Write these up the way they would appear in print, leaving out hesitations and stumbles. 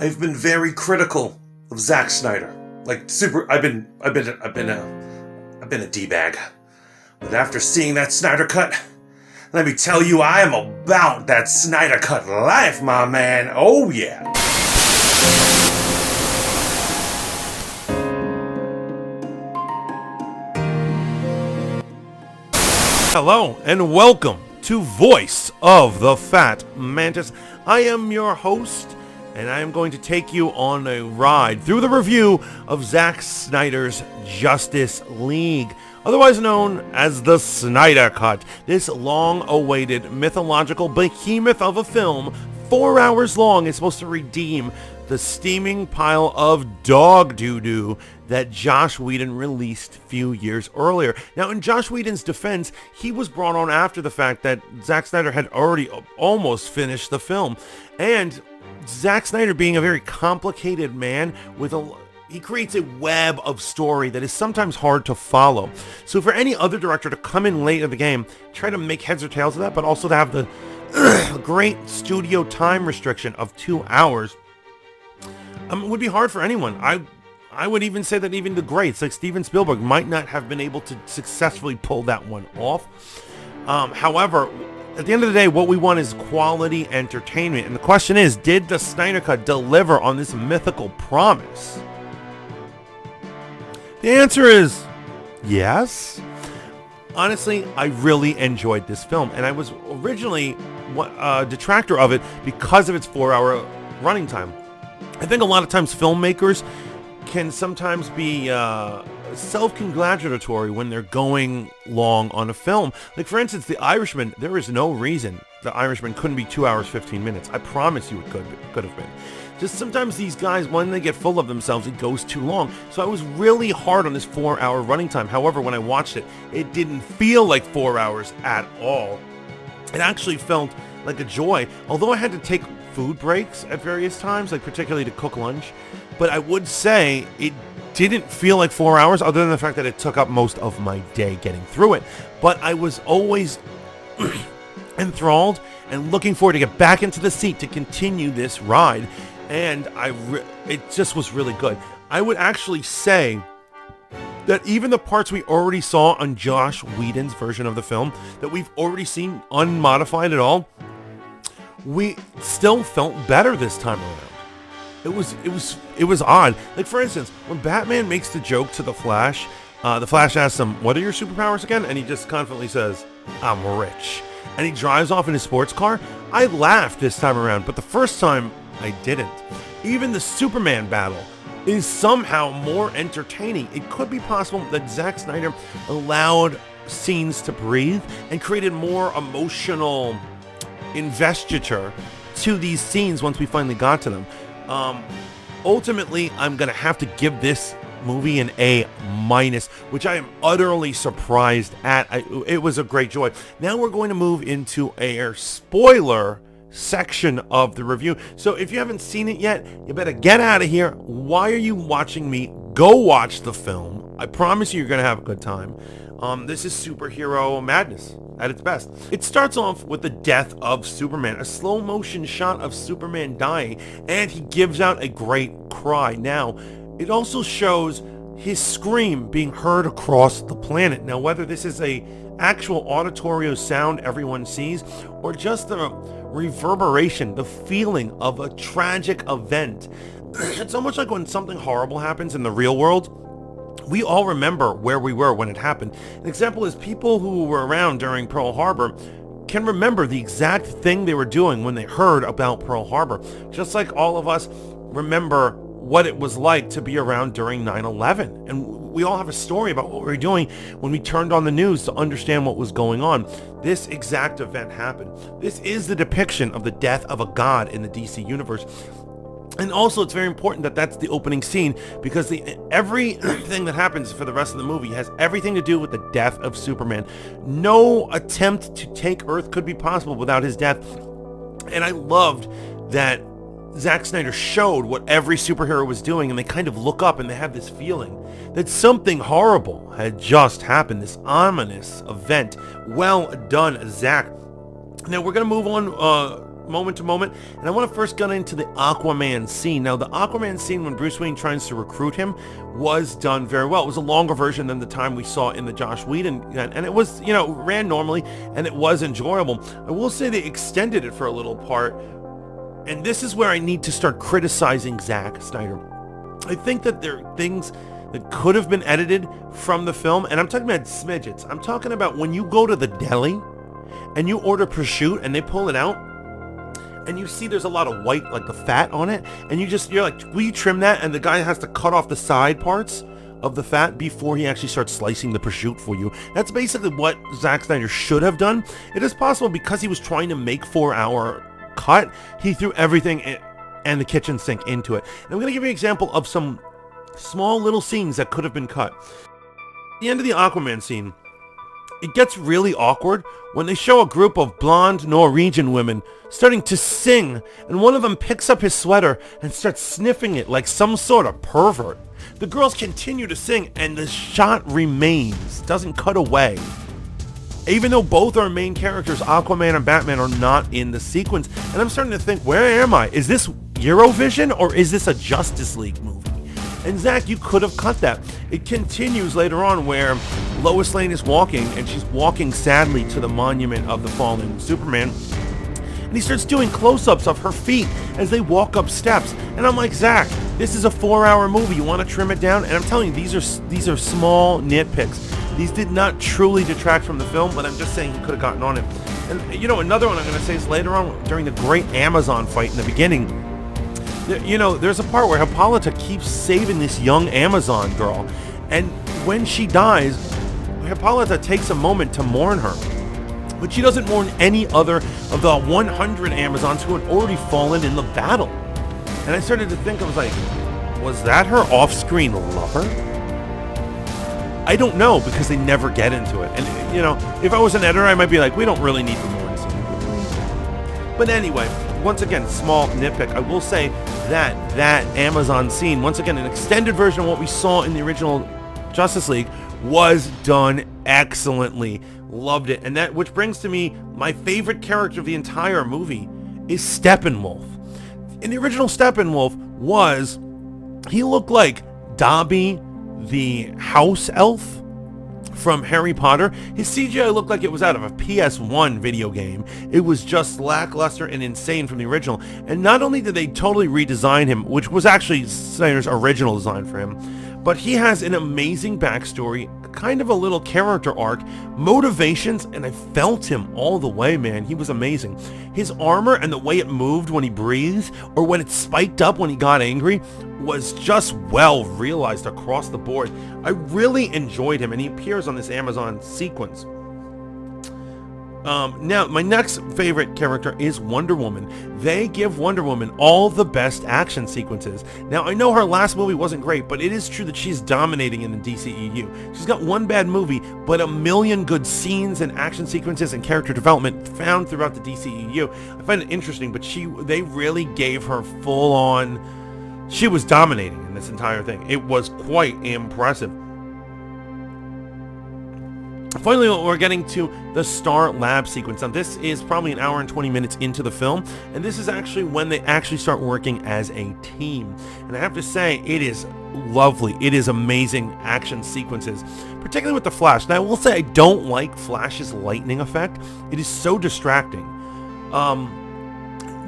I've been very critical of Zack Snyder. Like I've been a D-bag. But after seeing that Snyder Cut, let me tell you, I am about that Snyder Cut life, my man. Oh yeah. Hello and welcome to Voice of the Fat Mantis. I am your host, and I am going to take you on a ride through the review of Zack Snyder's Justice League, otherwise known as the Snyder Cut. This long-awaited mythological behemoth of a film, 4 hours long, is supposed to redeem the steaming pile of dog doo-doo that Joss Whedon released a few years earlier. Now, in Joss Whedon's defense, he was brought on after the fact that Zack Snyder had already almost finished the film. And Zack Snyder, being a very complicated man, he creates a web of story that is sometimes hard to follow. So for any other director to come in late in the game, try to make heads or tails of that, but also to have the great studio time restriction of 2 hours, would be hard for anyone. I would even say that even the greats like Steven Spielberg might not have been able to successfully pull that one off. However, at the end of the day, what we want is quality entertainment. And the question is, did the Snyder Cut deliver on this mythical promise? The answer is yes. Honestly, I really enjoyed this film, and I was originally a detractor of it because of its 4-hour running time. I think a lot of times filmmakers can sometimes be self-congratulatory when they're going long on a film. Like, for instance, The Irishman, there is no reason The Irishman couldn't be 2 hours, 15 minutes. I promise you it could have been. Just sometimes these guys, when they get full of themselves, it goes too long. So I was really hard on this 4-hour running time. However, when I watched it, it didn't feel like 4 hours at all. It actually felt like a joy, although I had to take food breaks at various times, like particularly to cook lunch. But I would say it didn't feel like 4 hours, other than the fact that it took up most of my day getting through it. But I was always enthralled and looking forward to get back into the seat to continue this ride. And it just was really good. I would actually say that even the parts we already saw on Joss Whedon's version of the film, that we've already seen unmodified at all, we still felt better this time around. It was odd. Like, for instance, when Batman makes the joke to the Flash asks him, "What are your superpowers again?" And he just confidently says, "I'm rich." And he drives off in his sports car. I laughed this time around, but the first time I didn't. Even the Superman battle is somehow more entertaining. It could be possible that Zack Snyder allowed scenes to breathe and created more emotional investiture to these scenes once we finally got to them. Ultimately, I'm gonna have to give this movie an A-, which I am utterly surprised at. It was a great joy. Now we're going to move into a spoiler section of the review. So if you haven't seen it yet, you better get out of here. Why are you watching me? Go watch the film. I promise you're gonna have a good time. This is superhero madness at its best. It starts off with the death of Superman, a slow motion shot of Superman dying, and he gives out a great cry. Now, it also shows his scream being heard across the planet. Now, whether this is a actual auditory sound everyone sees, or just a reverberation, the feeling of a tragic event. It's almost like when something horrible happens in the real world, we all remember where we were when it happened. An example is people who were around during Pearl Harbor can remember the exact thing they were doing when they heard about Pearl Harbor. Just like all of us remember what it was like to be around during 9/11. And we all have a story about what we were doing when we turned on the news to understand what was going on. This exact event happened. This is the depiction of the death of a god in the DC universe. And also, it's very important that that's the opening scene, because everything that happens for the rest of the movie has everything to do with the death of Superman. No attempt to take Earth could be possible without his death. And I loved that Zack Snyder showed what every superhero was doing, and they kind of look up and they have this feeling that something horrible had just happened, this ominous event. Well done, Zack. Now we're going to move on moment to moment, and I want to first get into the Aquaman scene. Now, the Aquaman scene when Bruce Wayne tries to recruit him was done very well. It was a longer version than the time we saw in the Joss Whedon, and it was, you know, ran normally, and it was enjoyable. I will say they extended it for a little part, and this is where I need to start criticizing Zack Snyder. I think that there are things that could have been edited from the film, and I'm talking about smidgets. I'm talking about when you go to the deli and you order prosciutto and they pull it out and you see there's a lot of white, like the fat on it, and you're like, will you trim that? And the guy has to cut off the side parts of the fat before he actually starts slicing the prosciutto for you. That's basically what Zack Snyder should have done. It is possible because he was trying to make 4-hour cut, he threw everything and the kitchen sink into it. And I'm going to give you an example of some small little scenes that could have been cut. At the end of the Aquaman scene, it gets really awkward when they show a group of blonde Norwegian women starting to sing, and one of them picks up his sweater and starts sniffing it like some sort of pervert. The girls continue to sing, and the shot remains, doesn't cut away. Even though both our main characters, Aquaman and Batman, are not in the sequence. And I'm starting to think, where am I? Is this Eurovision or is this a Justice League movie? And Zach, you could have cut that. It continues later on where Lois Lane is walking, and she's walking sadly to the monument of the fallen Superman. And he starts doing close-ups of her feet as they walk up steps. And I'm like, Zach, this is a 4-hour movie. You want to trim it down? And I'm telling you, these are small nitpicks. These did not truly detract from the film, but I'm just saying you could have gotten on it. And, you know, another one I'm going to say is later on during the great Amazon fight in the beginning. You know, there's a part where Hippolyta keeps saving this young Amazon girl, and when she dies, Hippolyta takes a moment to mourn her, but she doesn't mourn any other of the 100 Amazons who had already fallen in the battle. And I started to think, I was like, was that her off-screen lover? I don't know, because they never get into it. And, you know, if I was an editor, I might be like, we don't really need the mourn scene. But anyway, once again, small nitpick. I will say that Amazon scene, once again, an extended version of what we saw in the original Justice League, was done excellently. Loved it. And that, which brings to me my favorite character of the entire movie, is Steppenwolf. In the original, Steppenwolf he looked like Dobby the house elf from Harry Potter. His CGI looked like it was out of a PS1 video game. It was just lackluster and insane from the original. And not only did they totally redesign him, which was actually Snyder's original design for him, but he has an amazing backstory, kind of a little character arc, motivations, and I felt him all the way, man. He was amazing. His armor and the way it moved when he breathed, or when it spiked up when he got angry, was just well realized across the board. I really enjoyed him, and he appears on this Amazon sequence. Now, my next favorite character is Wonder Woman. They give Wonder Woman all the best action sequences. Now, I know her last movie wasn't great, but it is true that she's dominating in the DCEU. She's got one bad movie, but a million good scenes and action sequences and character development found throughout the DCEU. I find it interesting, but they really gave her full on... She was dominating in this entire thing. It was quite impressive. Finally, we're getting to the Star Lab sequence. Now, this is probably an hour and 20 minutes into the film, and this is actually when they actually start working as a team. And I have to say, it is lovely. It is amazing action sequences, particularly with the Flash. Now, I will say I don't like Flash's lightning effect. It is so distracting.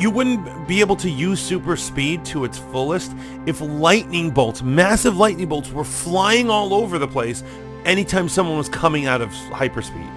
You wouldn't be able to use super speed to its fullest if lightning bolts, massive lightning bolts, were flying all over the place anytime someone was coming out of hyperspeed.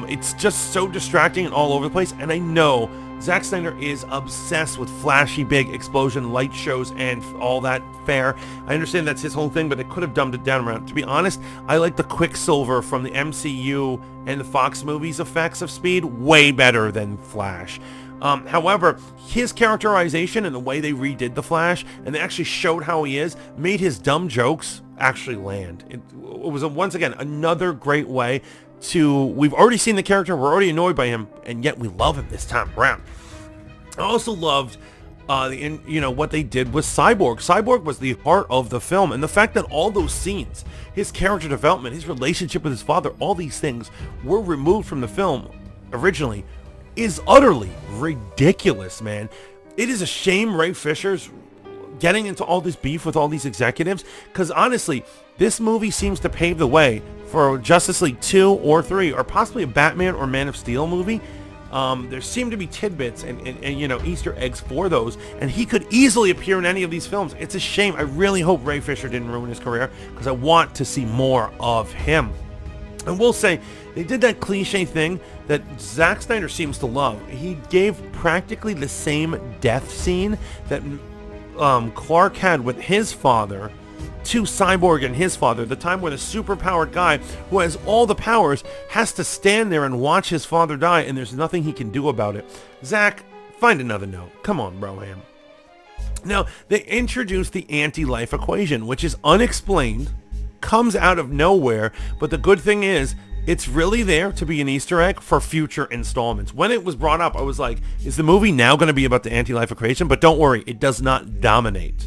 It's just so distracting and all over the place, and I know Zack Snyder is obsessed with flashy big explosion light shows and all that fair. I understand that's his whole thing, but it could have dumbed it down around. To be honest, I like the Quicksilver from the MCU and the Fox movies effects of speed way better than Flash. However, his characterization and the way they redid the Flash, and they actually showed how he is, made his dumb jokes actually land. It was, once again, another great way to... We've already seen the character, we're already annoyed by him, and yet we love him this time around. I also loved what they did with Cyborg. Cyborg was the heart of the film, and the fact that all those scenes, his character development, his relationship with his father, all these things were removed from the film originally, is utterly ridiculous, man. It is a shame Ray Fisher's getting into all this beef with all these executives, because honestly, this movie seems to pave the way for Justice League 2 or 3, or possibly a Batman or Man of Steel movie. There seem to be tidbits and you know, Easter eggs for those, and he could easily appear in any of these films. It's a shame. I really hope Ray Fisher didn't ruin his career, because I want to see more of him. And we'll say, they did that cliche thing that Zack Snyder seems to love. He gave practically the same death scene that Clark had with his father to Cyborg and his father, the time where the superpowered guy who has all the powers has to stand there and watch his father die, and there's nothing he can do about it. Zack, find another note. Come on, Broham. Now, they introduced the AntiLife Equation, which is unexplained, comes out of nowhere, but the good thing is, it's really there to be an Easter egg for future installments. When it was brought up, I was like, is the movie now going to be about the AntiLife Equation? But don't worry, it does not dominate.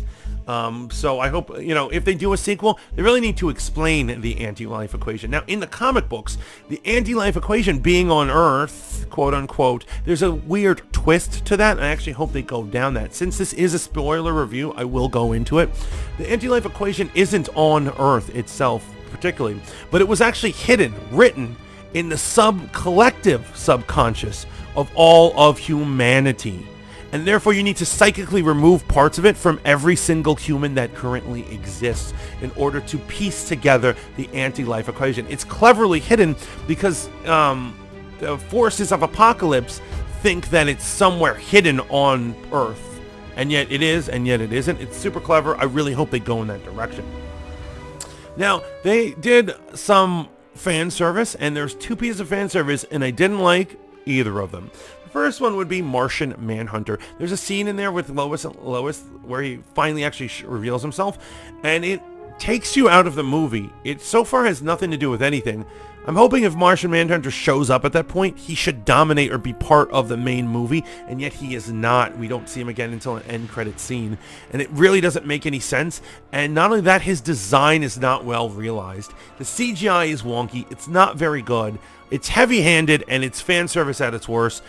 So I hope, you know, if they do a sequel, they really need to explain the AntiLife Equation. Now, in the comic books, the AntiLife Equation being on Earth, quote unquote, there's a weird twist to that. I actually hope they go down that. Since this is a spoiler review, I will go into it. The AntiLife Equation isn't on Earth itself particularly, but it was actually written in the collective subconscious of all of humanity. And therefore you need to psychically remove parts of it from every single human that currently exists in order to piece together the AntiLife Equation. It's cleverly hidden because the forces of apocalypse think that it's somewhere hidden on Earth. And yet it is, and yet it isn't. It's super clever. I really hope they go in that direction. Now, they did some fan service, and there's 2 pieces of fan service, and I didn't like either of them. First one would be Martian Manhunter. There's a scene in there with Lois where he finally actually reveals himself, and it takes you out of the movie. It so far has nothing to do with anything. I'm hoping if Martian Manhunter shows up at that point, he should dominate or be part of the main movie, and yet he is not. We don't see him again until an end credit scene, and it really doesn't make any sense. And not only that, his design is not well realized. The CGI is wonky. It's not very good. It's heavy-handed, and it's fan service at its worst.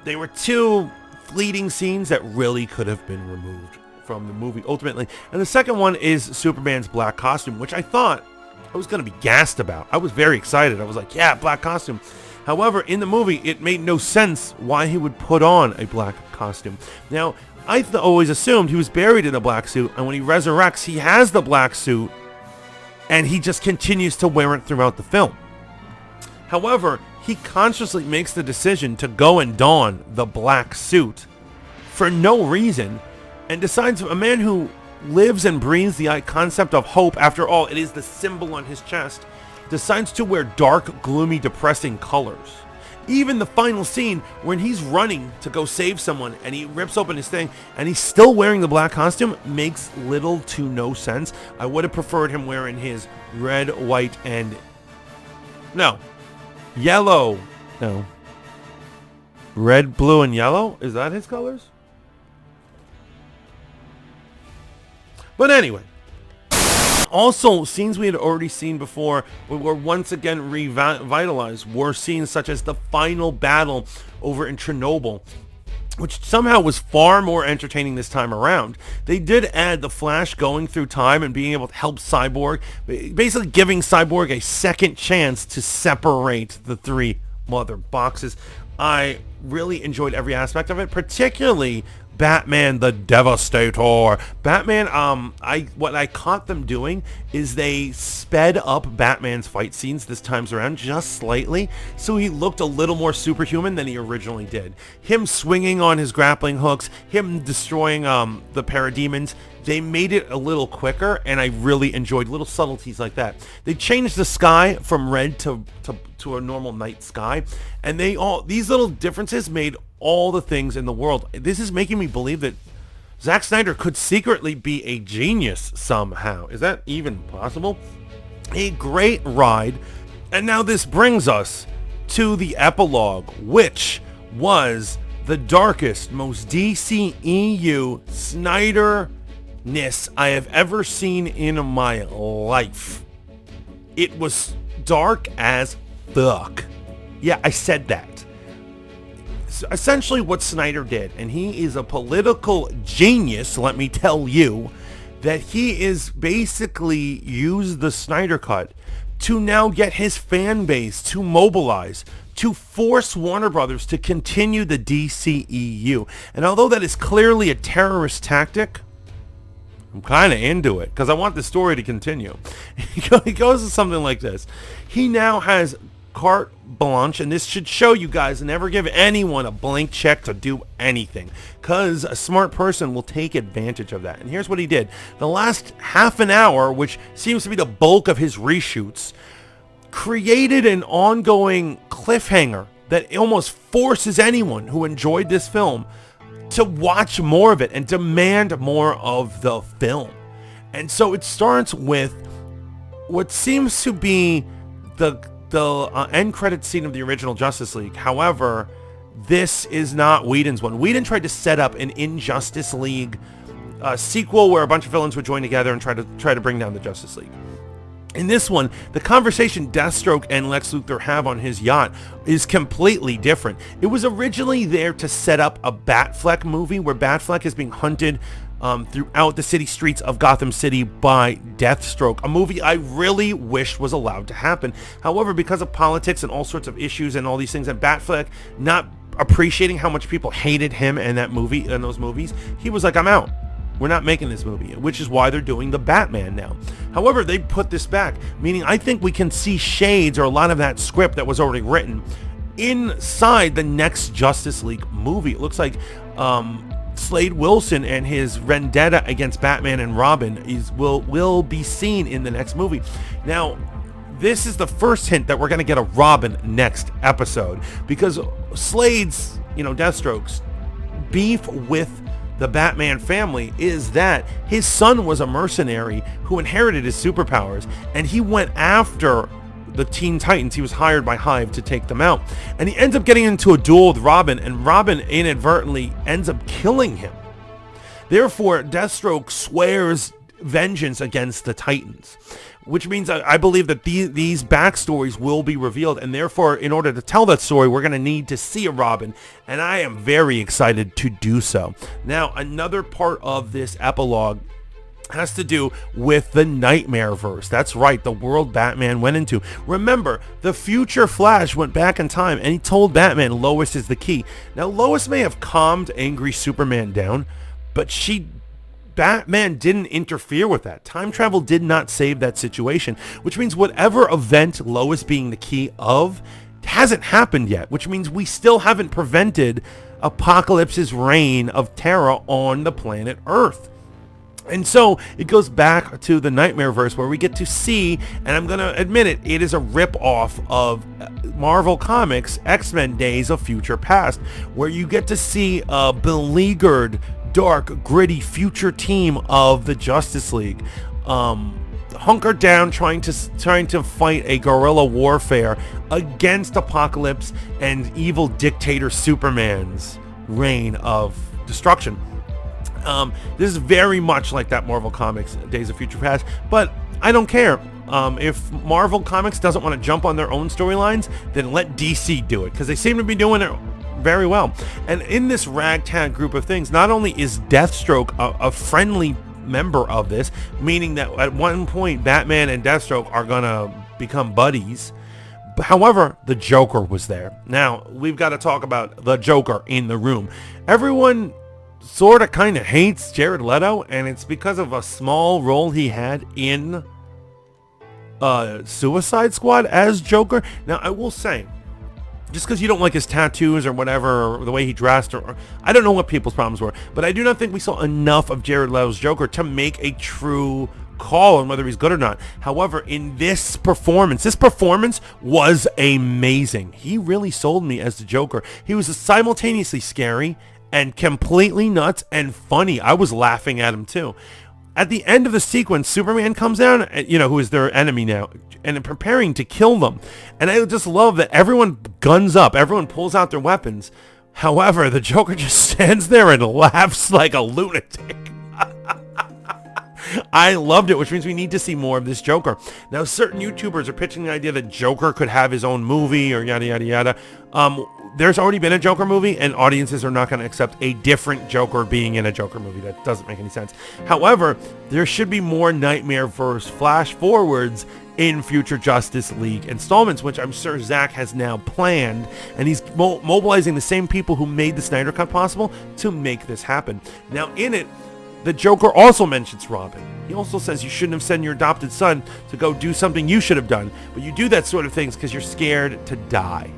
They were 2 fleeting scenes that really could have been removed from the movie ultimately. And the second one is Superman's black costume, which I thought I was going to be gassed about. I was very excited. I was like, yeah, black costume. However, in the movie, it made no sense why he would put on a black costume. Now, I always assumed he was buried in a black suit, and when he resurrects, he has the black suit, and he just continues to wear it throughout the film. However, he consciously makes the decision to go and don the black suit for no reason, and decides, a man who lives and breathes the concept of hope, after all, it is the symbol on his chest, decides to wear dark, gloomy, depressing colors. Even the final scene when he's running to go save someone and he rips open his thing and he's still wearing the black costume makes little to no sense. I would have preferred him wearing his red, white, and yellow. No. Red, blue, and yellow? Is that his colors? But anyway. Also, scenes we had already seen before were once again revitalized. Were scenes such as the final battle over in Chernobyl, which somehow was far more entertaining this time around. They did add the Flash going through time and being able to help Cyborg, basically giving Cyborg a second chance to separate the 3 mother boxes. I really enjoyed every aspect of it, particularly Batman the Devastator. Batman, what I caught them doing is they sped up Batman's fight scenes this time around just slightly, so he looked a little more superhuman than he originally did. Him swinging on his grappling hooks, him destroying the parademons, they made it a little quicker, and I really enjoyed little subtleties like that. They changed the sky from red to a normal night sky, and these little differences made all the things in the world. This is making me believe that Zack Snyder could secretly be a genius somehow. Is that even possible? A great ride. And now this brings us to the epilogue, which was the darkest, most DCEU Snyder-ness I have ever seen in my life. It was dark as fuck. Yeah, I said that. essentially what Snyder did, and he is a political genius, let me tell you, that he is basically used the Snyder Cut to now get his fan base to mobilize, to force Warner Brothers to continue the DCEU. And although that is clearly a terrorist tactic, I'm kind of into it because I want the story to continue. He goes to something like this. He now has carte blanche, and this should show you guys, never give anyone a blank check to do anything, because a smart person will take advantage of that. And here's what he did. The last half an hour, which seems to be the bulk of his reshoots, created an ongoing cliffhanger that almost forces anyone who enjoyed this film to watch more of it and demand more of the film. And so it starts with what seems to be the end credit scene of the original Justice League. However, this is not Whedon's one. Whedon tried to set up an Injustice League sequel where a bunch of villains would join together and try to bring down the Justice League. In this one, the conversation Deathstroke and Lex Luthor have on his yacht is completely different. It was originally there to set up a Batfleck movie where Batfleck is being hunted throughout the city streets of Gotham City by Deathstroke, a movie I really wished was allowed to happen. However, because of politics and all sorts of issues and all these things, and Batfleck not appreciating how much people hated him and that movie and those movies, he was like, I'm out. We're not making this movie, which is why they're doing the Batman now. However, they put this back, meaning I think we can see shades or a lot of that script that was already written inside the next Justice League movie. It looks like Slade Wilson and his vendetta against Batman and Robin will be seen in the next movie. Now, this is the first hint that we're going to get a Robin next episode, because Slade's, Deathstroke's beef with the Batman family is that his son was a mercenary who inherited his superpowers, and he went after the Teen Titans. He was hired by Hive to take them out, and he ends up getting into a duel with Robin, and Robin inadvertently ends up killing him. Therefore, Deathstroke swears vengeance against the Titans, which means I believe that these backstories will be revealed, and therefore, in order to tell that story, we're going to need to see a Robin, and I am very excited to do so. Now, another part of this epilogue has to do with the Nightmare verse. That's right, the world Batman went into. Remember, the future Flash went back in time, and he told Batman Lois is the key. Now, Lois may have calmed angry Superman down, but Batman didn't interfere with that. Time travel did not save that situation, which means whatever event Lois being the key of hasn't happened yet, which means we still haven't prevented Apocalypse's reign of terror on the planet Earth. And so it goes back to the Nightmare verse where we get to see, and I'm going to admit it, it is a rip-off of Marvel Comics X-Men Days of Future Past, where you get to see a beleaguered, dark, gritty future team of the Justice League hunkered down trying to fight a guerrilla warfare against Apocalypse and evil dictator Superman's reign of destruction. This is very much like that Marvel Comics Days of Future Past, but I don't care. If Marvel Comics doesn't want to jump on their own storylines, then let DC do it, because they seem to be doing it very well. And in this ragtag group of things, not only is Deathstroke a friendly member of this, meaning that at one point Batman and Deathstroke are gonna become buddies. However, the Joker was there. Now, we've got to talk about the Joker in the room. Everyone sort of kind of hates Jared Leto, and it's because of a small role he had in Suicide Squad as Joker. Now, I will say, just because you don't like his tattoos or whatever, or the way he dressed, or I don't know what people's problems were, but I do not think we saw enough of Jared Leto's Joker to make a true call on whether he's good or not. However, in this performance was amazing. He really sold me as the Joker. He was simultaneously scary and completely nuts and funny. I was laughing at him too. At the end of the sequence, Superman comes down, who is their enemy now, and preparing to kill them. And I just love that everyone guns up, everyone pulls out their weapons. However, the Joker just stands there and laughs like a lunatic. I loved it, which means we need to see more of this Joker. Now, certain YouTubers are pitching the idea that Joker could have his own movie or yada, yada, yada. there's already been a Joker movie, and audiences are not going to accept a different Joker being in a Joker movie. That doesn't make any sense. However, there should be more Nightmare-verse flash forwards in future Justice League installments, which I'm sure Zack has now planned, and he's mobilizing the same people who made the Snyder Cut possible to make this happen. Now, in it, the Joker also mentions Robin. He also says you shouldn't have sent your adopted son to go do something you should have done, but you do that sort of things because you're scared to die,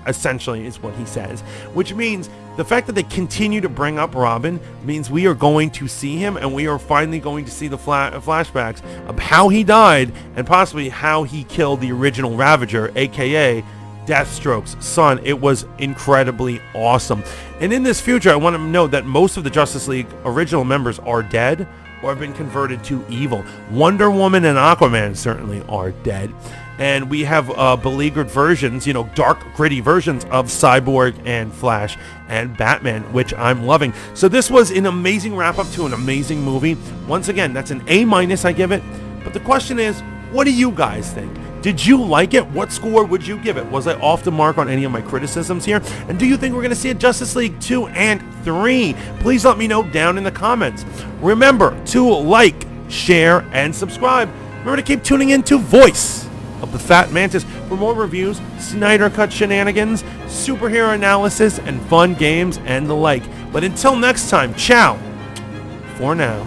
essentially, is what he says. Which means the fact that they continue to bring up Robin means we are going to see him, and we are finally going to see the flashbacks of how he died and possibly how he killed the original Ravager, aka Deathstroke's son. It was incredibly awesome. And in this future, I want to note that most of the Justice League original members are dead or have been converted to evil. Wonder Woman and Aquaman certainly are dead. And we have beleaguered versions, you know, dark, gritty versions of Cyborg and Flash and Batman, which I'm loving. So this was an amazing wrap-up to an amazing movie. Once again, that's an A- I give it. But the question is, what do you guys think? Did you like it? What score would you give it? Was I off the mark on any of my criticisms here? And do you think we're going to see a Justice League 2 and 3? Please let me know down in the comments. Remember to like, share, and subscribe. Remember to keep tuning in to Voice of the Fat Mantis for more reviews, Snyder Cut shenanigans, superhero analysis, and fun games and the like. But until next time, ciao for now.